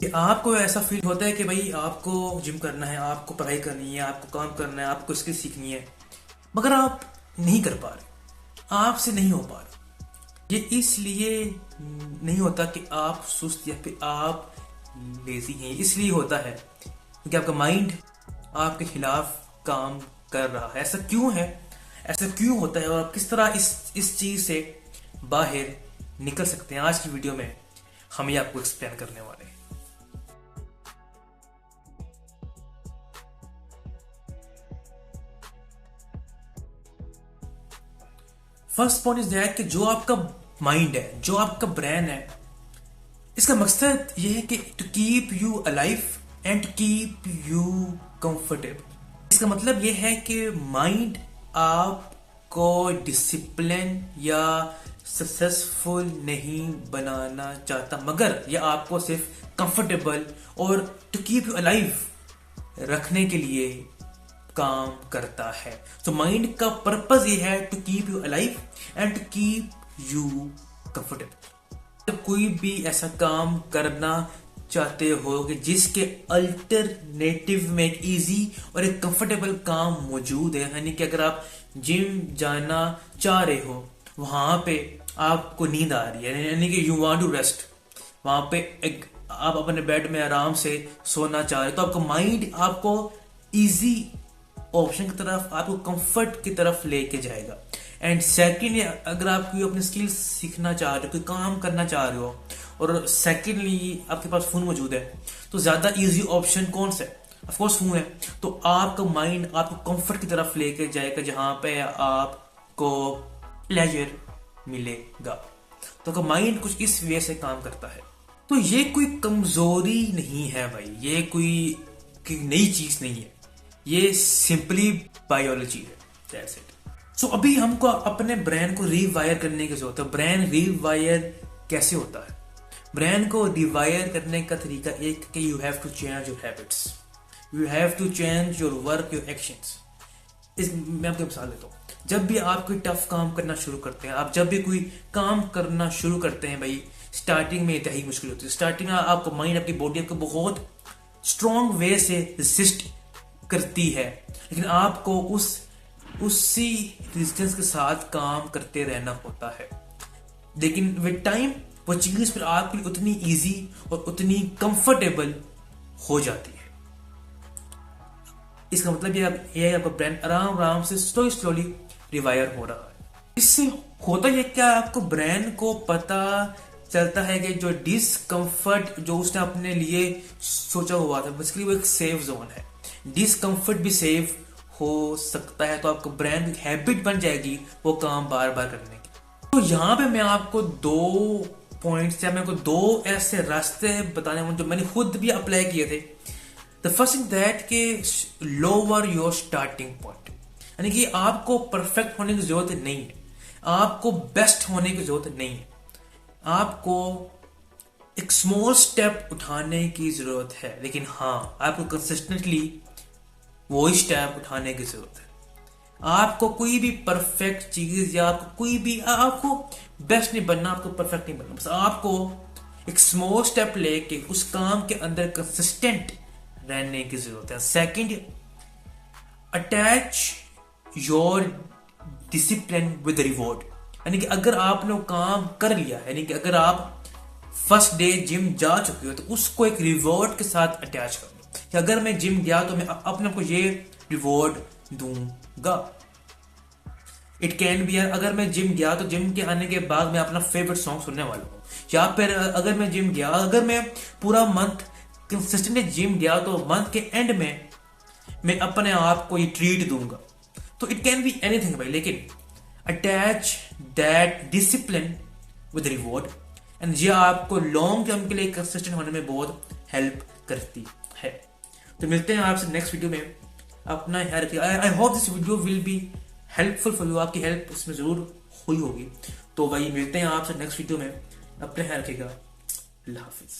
कि आपको ऐसा फील होता है कि भाई आपको जिम करना है, आपको पढ़ाई करनी है, आपको काम करना है, आपको स्किल सीखनी है, मगर आप नहीं कर पा रहे, आपसे नहीं हो पा रहा। ये इसलिए नहीं होता कि आप सुस्त या फिर आप लेजी हैं, इसलिए होता है क्योंकि आपका माइंड आपके खिलाफ काम कर रहा है। ऐसा क्यों है, ऐसा क्यों होता है और आप किस तरह इस चीज से बाहर निकल सकते हैं, आज की वीडियो में हम ये आपको एक्सप्लेन करने वाले हैं। फर्स्ट पॉइंट इज दैट कि जो आपका माइंड है, जो आपका ब्रेन है, इसका मकसद ये है कि to keep you alive and to keep you comfortable. इसका मतलब ये है कि माइंड आपको डिसिप्लिन या सक्सेसफुल नहीं बनाना चाहता, मगर यह आपको सिर्फ कंफर्टेबल और टू कीप यू अलाइव रखने के लिए काम करता है। तो माइंड का पर्पस ये है to keep you alive and to keep you comfortable. जब कोई भी ऐसा काम करना चाहते हो कि जिसके अल्टरनेटिव में एक इजी और एक कंफर्टेबल काम मौजूद है, यानी कि अगर आप जिम जाना चाह रहे हो, वहां पे आपको नींद आ रही है, यानी कि यू वांट टू रेस्ट, वहां पे एक आप अपने बेड में आराम से सोना चाह रहे हो, तो आपका माइंड आपको इजी ऑप्शन की तरफ, आपको कंफर्ट की तरफ लेके जाएगा। एंड सेकेंडली, अगर आप कोई अपनी स्किल सीखना चाह रहे हो, कोई काम करना चाह रहे हो और सेकेंडली आपके पास फोन मौजूद है, तो ज्यादा इजी ऑप्शन कौन सा है? ऑफकोर्स फोन है। तो आपका माइंड आपको कंफर्ट की तरफ लेके जाएगा, जहां पे आपको प्लेजर मिलेगा। तो आपका माइंड कुछ इस वे से काम करता है। तो ये कोई कमजोरी नहीं है भाई, ये कोई नई चीज नहीं है, ये सिंपली बायोलॉजी है। That's it. सो अभी हमको अपने ब्रेन को रिवायर करने की जरूरत है। ब्रेन रिवायर कैसे होता है? ब्रेन को रिवायर करने का तरीका एक कि you have to change your habits, you have to change your work, your actions. मैं आपको मिसाल देता हूँ। जब भी आप कोई टफ काम करना शुरू करते हैं, आप जब भी कोई काम करना शुरू करते हैं भाई, स्टार्टिंग में इंतहाई मुश्किल होती है। स्टार्टिंग में आपका माइंड, आपकी बॉडी आपको बहुत स्ट्रॉन्ग वे से रेसिस्ट करती है, लेकिन आपको उसी रेजिस्टेंस के साथ काम करते रहना होता है। लेकिन विद टाइम वो चीज फिर आपके लिए उतनी इजी और उतनी कंफर्टेबल हो जाती है। इसका मतलब ये आपका ब्रेन आराम आराम से स्लोली रिवायर हो रहा है। इससे होता है क्या, आपको ब्रेन को पता चलता है कि जो डिसकंफर्ट जो उसने अपने लिए सोचा हुआ था, बेसिकली वो एक सेफ जोन है। डिसकंफर्ट भी सेफ हो सकता है, तो आपका ब्रेन की हैबिट बन जाएगी वो काम बार बार करने की। तो यहां पे मैं आपको दो पॉइंट्स या मेरे को दो ऐसे रास्ते बताने वाले जो मैंने खुद भी अप्लाई किए थे। द फर्स्ट इज दैट के लोअर योर स्टार्टिंग पॉइंट, यानी कि आपको परफेक्ट होने की जरूरत नहीं है, आपको बेस्ट होने की जरूरत नहीं है, आपको एक स्मॉल स्टेप उठाने की जरूरत है। लेकिन हाँ, आपको कंसिस्टेंटली वही स्टेप उठाने की जरूरत है। आपको कोई भी परफेक्ट चीज या आपको कोई भी, आपको बेस्ट नहीं बनना, आपको परफेक्ट नहीं बनना, बस आपको एक स्मॉल स्टेप लेके उस काम के अंदर कंसिस्टेंट रहने की जरूरत है। Second, attach your discipline with reward, यानी कि अगर आपने वो काम कर लिया, यानी कि अगर आप फर्स्ट डे जिम जा चुके हो, तो उसको एक रिवॉर्ड के साथ अटैच कर लो कि अगर मैं जिम गया तो मैं अपने को ये रिवॉर्ड दूंगा। इट कैन बी, अगर मैं जिम गया तो जिम के आने के बाद मैं अपना फेवरेट सॉन्ग सुनने वाला हूँ, या फिर अगर मैं जिम गया, अगर मैं पूरा मंथ कंसिस्टेंटली जिम गया, तो मंथ के एंड में मैं अपने आप को ये ट्रीट दूंगा। तो इट कैन बी एनीथिंग भाई, लेकिन attach that discipline with reward, and ये आपको लॉन्ग टर्म के लिए कंसिस्टेंट होने में बहुत हेल्प करती है। तो मिलते हैं आपसे नेक्स्ट वीडियो में। अपना I hope this video will be helpful for you, आपकी हेल्प इसमें जरूर हुई होगी। तो भाई मिलते हैं आपसे नेक्स्ट वीडियो में, अपने ख्याल रखिएगा। अल्लाह हाफिज।